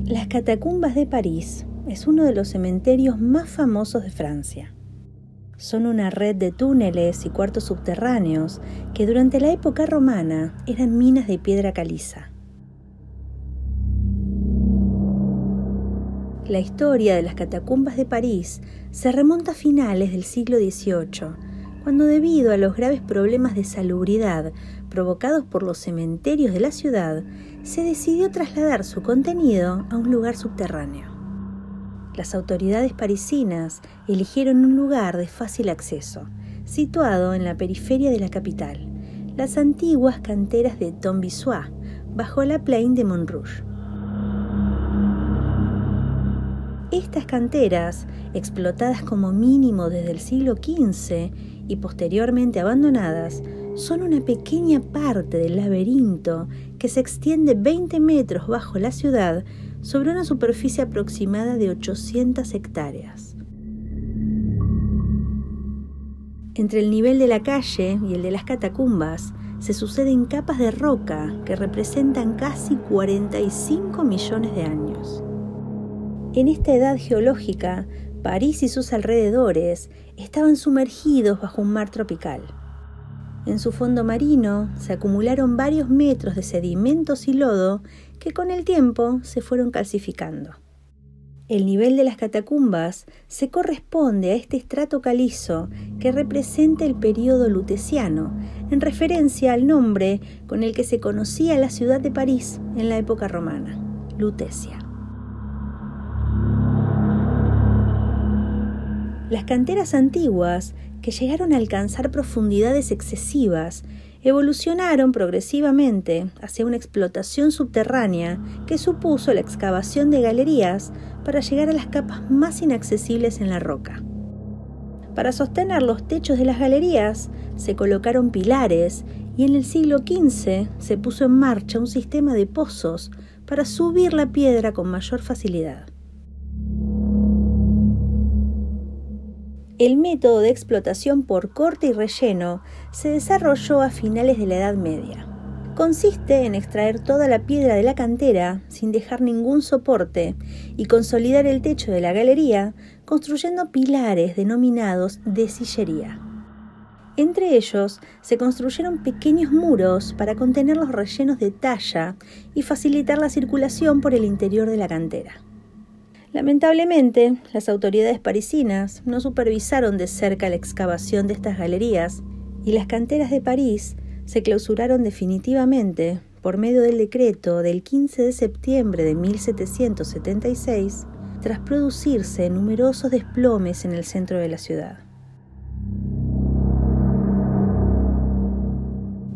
Las Catacumbas de París es uno de los cementerios más famosos de Francia. Son una red de túneles y cuartos subterráneos que durante la época romana eran minas de piedra caliza. La historia de las Catacumbas de París se remonta a finales del siglo XVIII, cuando debido a los graves problemas de salubridad provocados por los cementerios de la ciudad, se decidió trasladar su contenido a un lugar subterráneo. Las autoridades parisinas eligieron un lugar de fácil acceso, situado en la periferia de la capital, las antiguas canteras de Tombissois, bajo la Plaine de Montrouge. Estas canteras, explotadas como mínimo desde el siglo XV y posteriormente abandonadas, son una pequeña parte del laberinto que se extiende 20 metros bajo la ciudad sobre una superficie aproximada de 800 hectáreas. Entre el nivel de la calle y el de las catacumbas se suceden capas de roca que representan casi 45 millones de años. En esta edad geológica, París y sus alrededores estaban sumergidos bajo un mar tropical. En su fondo marino se acumularon varios metros de sedimentos y lodo que con el tiempo se fueron calcificando. El nivel de las catacumbas se corresponde a este estrato calizo que representa el período luteciano, en referencia al nombre con el que se conocía la ciudad de París en la época romana, Lutecia. Las canteras antiguas, que llegaron a alcanzar profundidades excesivas, evolucionaron progresivamente hacia una explotación subterránea que supuso la excavación de galerías para llegar a las capas más inaccesibles en la roca. Para sostener los techos de las galerías se colocaron pilares y en el siglo XV se puso en marcha un sistema de pozos para subir la piedra con mayor facilidad. El método de explotación por corte y relleno se desarrolló a finales de la Edad Media. Consiste en extraer toda la piedra de la cantera sin dejar ningún soporte y consolidar el techo de la galería construyendo pilares denominados de sillería. Entre ellos se construyeron pequeños muros para contener los rellenos de talla y facilitar la circulación por el interior de la cantera. Lamentablemente, las autoridades parisinas no supervisaron de cerca la excavación de estas galerías y las canteras de París se clausuraron definitivamente por medio del decreto del 15 de septiembre de 1776, tras producirse numerosos desplomes en el centro de la ciudad.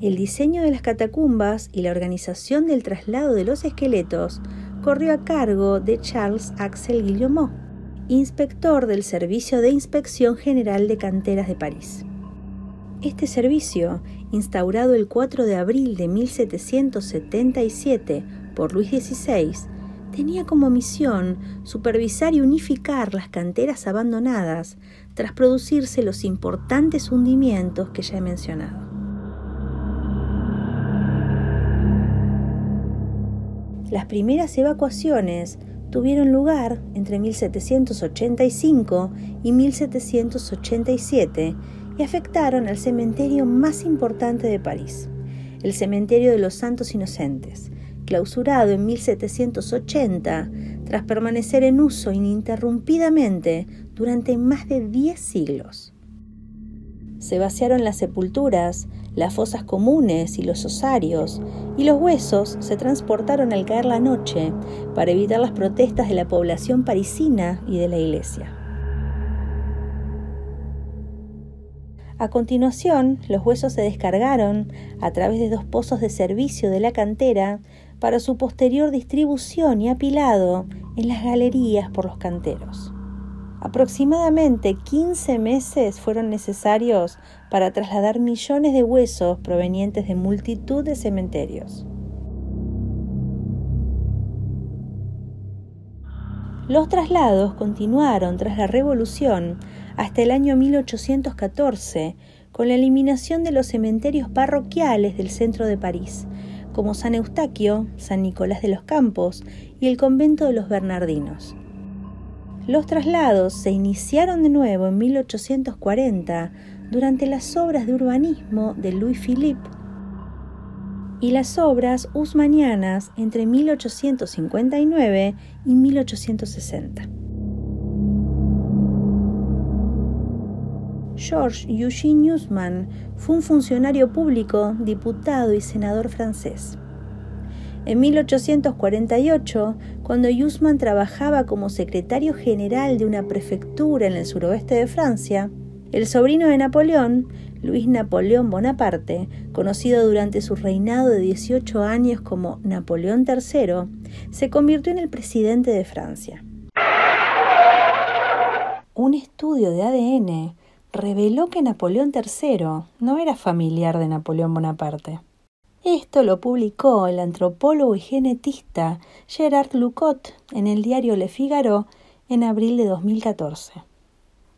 El diseño de las catacumbas y la organización del traslado de los esqueletos corrió a cargo de Charles-Axel Guillaumeau, inspector del Servicio de Inspección General de Canteras de París. Este servicio, instaurado el 4 de abril de 1777 por Luis XVI, tenía como misión supervisar y unificar las canteras abandonadas tras producirse los importantes hundimientos que ya he mencionado. Las primeras evacuaciones tuvieron lugar entre 1785 y 1787 y afectaron al cementerio más importante de París, el Cementerio de los Santos Inocentes, clausurado en 1780 tras permanecer en uso ininterrumpidamente durante más de 10 siglos. Se vaciaron las sepulturas, las fosas comunes y los osarios, y los huesos se transportaron al caer la noche para evitar las protestas de la población parisina y de la iglesia. A continuación, los huesos se descargaron a través de 2 pozos de servicio de la cantera para su posterior distribución y apilado en las galerías por los canteros. Aproximadamente 15 meses fueron necesarios para trasladar millones de huesos provenientes de multitud de cementerios. Los traslados continuaron tras la Revolución hasta el año 1814, con la eliminación de los cementerios parroquiales del centro de París, como San Eustaquio, San Nicolás de los Campos y el convento de los Bernardinos. Los traslados se iniciaron de nuevo en 1840 durante las obras de urbanismo de Louis-Philippe y las obras haussmannianas entre 1859 y 1860. Georges Eugène Haussmann fue un funcionario público, diputado y senador francés. En 1848, cuando Haussmann trabajaba como secretario general de una prefectura en el suroeste de Francia, el sobrino de Napoleón, Luis Napoleón Bonaparte, conocido durante su reinado de 18 años como Napoleón III, se convirtió en el presidente de Francia. Un estudio de ADN reveló que Napoleón III no era familiar de Napoleón Bonaparte. Esto lo publicó el antropólogo y genetista Gérard Lucot en el diario Le Figaro en abril de 2014.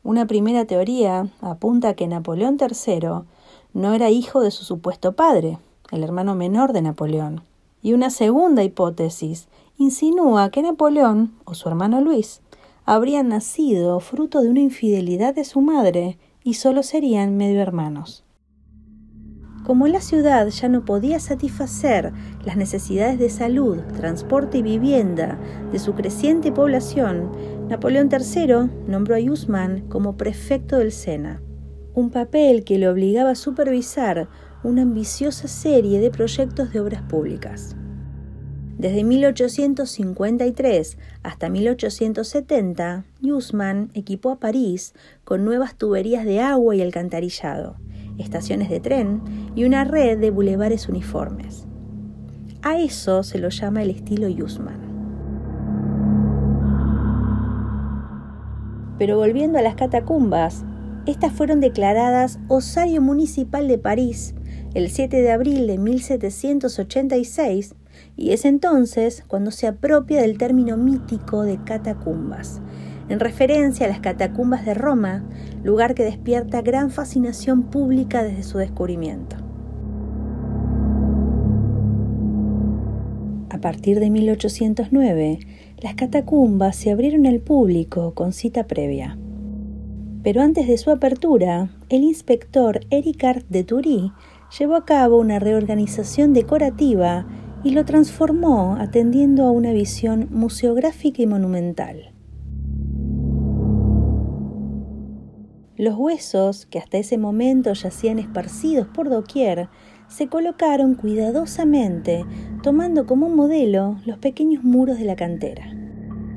Una primera teoría apunta a que Napoleón III no era hijo de su supuesto padre, el hermano menor de Napoleón. Y una segunda hipótesis insinúa que Napoleón, o su hermano Luis, habrían nacido fruto de una infidelidad de su madre y solo serían medio hermanos. Como la ciudad ya no podía satisfacer las necesidades de salud, transporte y vivienda de su creciente población, Napoleón III nombró a Haussmann como prefecto del Sena, un papel que le obligaba a supervisar una ambiciosa serie de proyectos de obras públicas. Desde 1853 hasta 1870, Haussmann equipó a París con nuevas tuberías de agua y alcantarillado, estaciones de tren y una red de bulevares uniformes. A eso se lo llama el estilo Haussmann. Pero volviendo a las catacumbas, estas fueron declaradas Osario Municipal de París el 7 de abril de 1786 y es entonces cuando se apropia del término mítico de catacumbas, en referencia a las catacumbas de Roma, lugar que despierta gran fascinación pública desde su descubrimiento. A partir de 1809, las catacumbas se abrieron al público con cita previa. Pero antes de su apertura, el inspector Ericard de Thury llevó a cabo una reorganización decorativa y lo transformó atendiendo a una visión museográfica y monumental. Los huesos, que hasta ese momento yacían esparcidos por doquier, se colocaron cuidadosamente, tomando como modelo los pequeños muros de la cantera.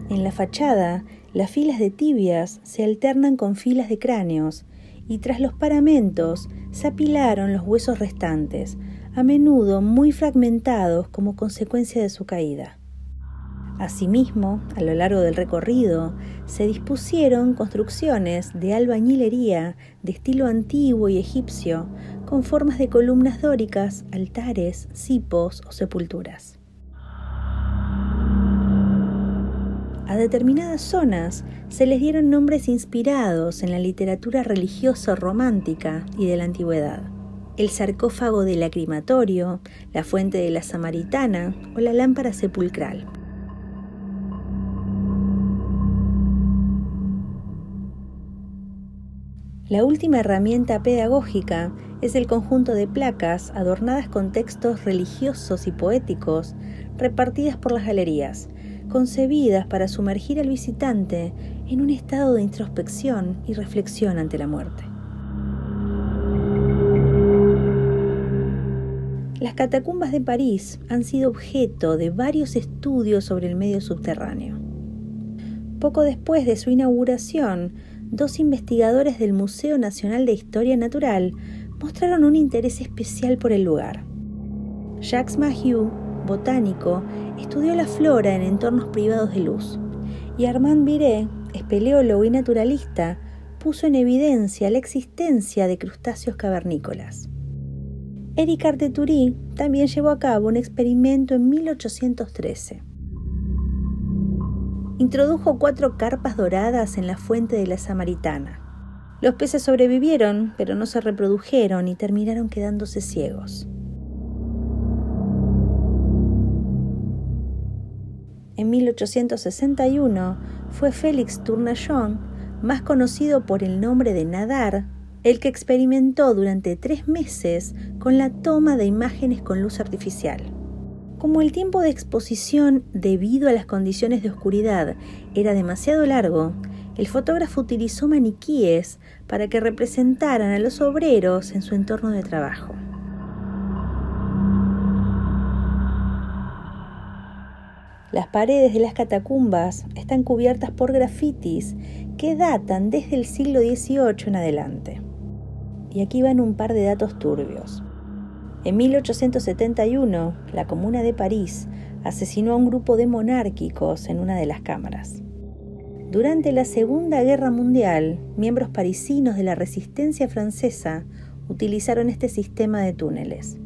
En la fachada, las filas de tibias se alternan con filas de cráneos, y tras los paramentos se apilaron los huesos restantes, a menudo muy fragmentados como consecuencia de su caída. Asimismo, a lo largo del recorrido, se dispusieron construcciones de albañilería de estilo antiguo y egipcio, con formas de columnas dóricas, altares, cipos o sepulturas. A determinadas zonas se les dieron nombres inspirados en la literatura religiosa romántica y de la antigüedad: el sarcófago del lacrimatorio, la fuente de la Samaritana o la lámpara sepulcral. La última herramienta pedagógica es el conjunto de placas adornadas con textos religiosos y poéticos repartidas por las galerías, concebidas para sumergir al visitante en un estado de introspección y reflexión ante la muerte. Las catacumbas de París han sido objeto de varios estudios sobre el medio subterráneo. Poco después de su inauguración, dos investigadores del Museo Nacional de Historia Natural mostraron un interés especial por el lugar. Jacques Mahieu, botánico, estudió la flora en entornos privados de luz, y Armand Viré, espeleólogo y naturalista, puso en evidencia la existencia de crustáceos cavernícolas. Ericard de Thury también llevó a cabo un experimento en 1813. Introdujo 4 carpas doradas en la fuente de la Samaritana. Los peces sobrevivieron, pero no se reprodujeron y terminaron quedándose ciegos. En 1861 fue Félix Tournajon, más conocido por el nombre de Nadar, el que experimentó durante 3 meses con la toma de imágenes con luz artificial. Como el tiempo de exposición, debido a las condiciones de oscuridad, era demasiado largo, el fotógrafo utilizó maniquíes para que representaran a los obreros en su entorno de trabajo. Las paredes de las catacumbas están cubiertas por grafitis que datan desde el siglo XVIII en adelante. Y aquí van un par de datos turbios. En 1871, la Comuna de París asesinó a un grupo de monárquicos en una de las cámaras. Durante la Segunda Guerra Mundial, miembros parisinos de la resistencia francesa utilizaron este sistema de túneles.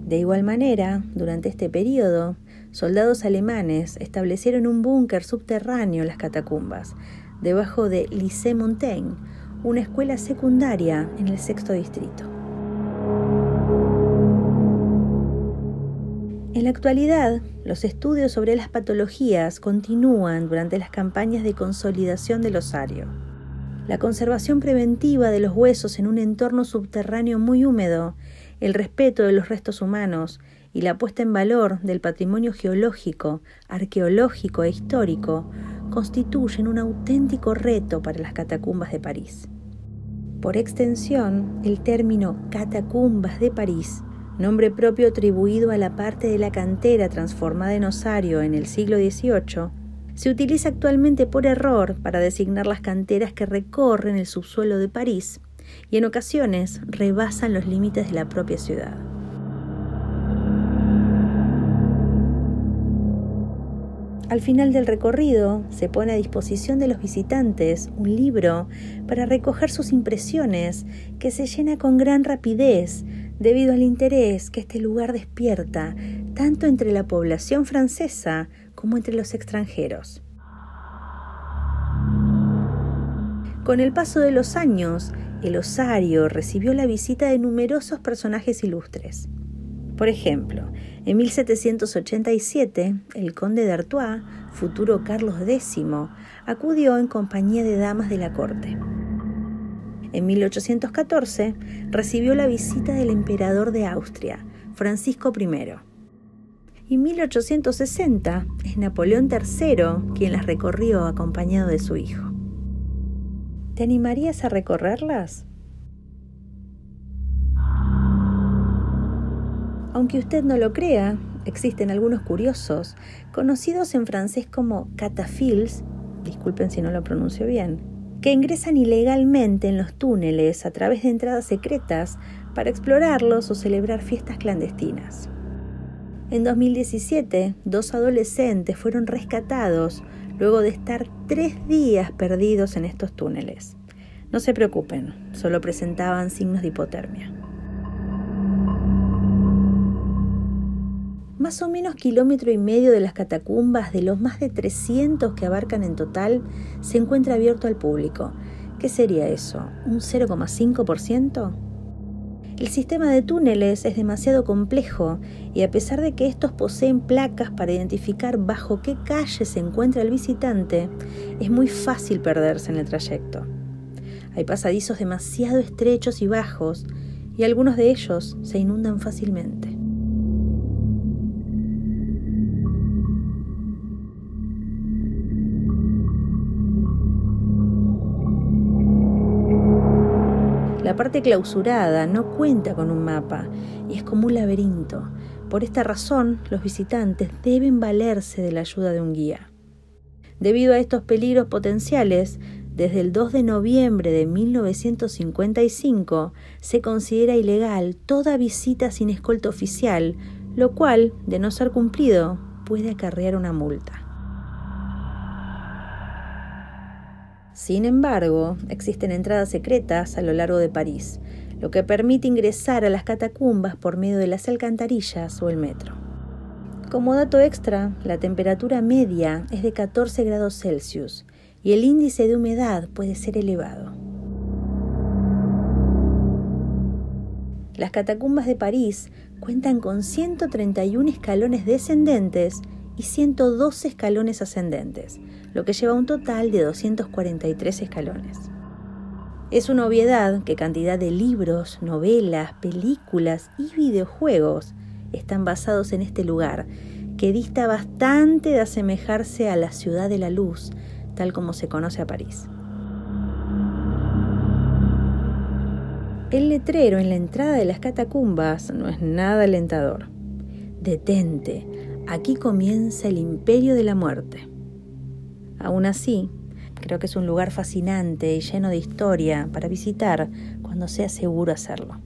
De igual manera, durante este periodo, soldados alemanes establecieron un búnker subterráneo en las catacumbas, debajo de Lycée Montaigne, una escuela secundaria en el 6º distrito. En la actualidad, los estudios sobre las patologías continúan durante las campañas de consolidación del osario. La conservación preventiva de los huesos en un entorno subterráneo muy húmedo, el respeto de los restos humanos y la puesta en valor del patrimonio geológico, arqueológico e histórico constituyen un auténtico reto para las catacumbas de París. Por extensión, el término catacumbas de París, nombre propio atribuido a la parte de la cantera transformada en osario en el siglo XVIII, se utiliza actualmente por error para designar las canteras que recorren el subsuelo de París y en ocasiones rebasan los límites de la propia ciudad. Al final del recorrido se pone a disposición de los visitantes un libro para recoger sus impresiones, que se llena con gran rapidez debido al interés que este lugar despierta tanto entre la población francesa como entre los extranjeros. Con el paso de los años, el osario recibió la visita de numerosos personajes ilustres. Por ejemplo, en 1787, el conde de Artois, futuro Carlos X, acudió en compañía de damas de la corte. En 1814, recibió la visita del emperador de Austria, Francisco I. Y en 1860, es Napoleón III quien las recorrió acompañado de su hijo. ¿Te animarías a recorrerlas? Aunque usted no lo crea, existen algunos curiosos, conocidos en francés como cataphiles, disculpen si no lo pronuncio bien, que ingresan ilegalmente en los túneles a través de entradas secretas para explorarlos o celebrar fiestas clandestinas. En 2017, 2 adolescentes fueron rescatados luego de estar 3 días perdidos en estos túneles. No se preocupen, solo presentaban signos de hipotermia. Más o menos 1,5 kilómetros de las catacumbas, de los más de 300 que abarcan en total, se encuentra abierto al público. ¿Qué sería eso? ¿Un 0,5%? El sistema de túneles es demasiado complejo y a pesar de que estos poseen placas para identificar bajo qué calle se encuentra el visitante, es muy fácil perderse en el trayecto. Hay pasadizos demasiado estrechos y bajos y algunos de ellos se inundan fácilmente. La parte clausurada no cuenta con un mapa y es como un laberinto. Por esta razón, los visitantes deben valerse de la ayuda de un guía. Debido a estos peligros potenciales, desde el 2 de noviembre de 1955 se considera ilegal toda visita sin escolta oficial, lo cual, de no ser cumplido, puede acarrear una multa. Sin embargo, existen entradas secretas a lo largo de París, lo que permite ingresar a las catacumbas por medio de las alcantarillas o el metro. Como dato extra, la temperatura media es de 14 grados Celsius y el índice de humedad puede ser elevado. Las catacumbas de París cuentan con 131 escalones descendentes y 112 escalones ascendentes, lo que lleva a un total de 243 escalones. Es una obviedad que cantidad de libros, novelas, películas y videojuegos están basados en este lugar, que dista bastante de asemejarse a la Ciudad de la Luz, tal como se conoce a París. El letrero en la entrada de las catacumbas no es nada alentador. Detente, aquí comienza el imperio de la muerte. Aún así, creo que es un lugar fascinante y lleno de historia para visitar cuando sea seguro hacerlo.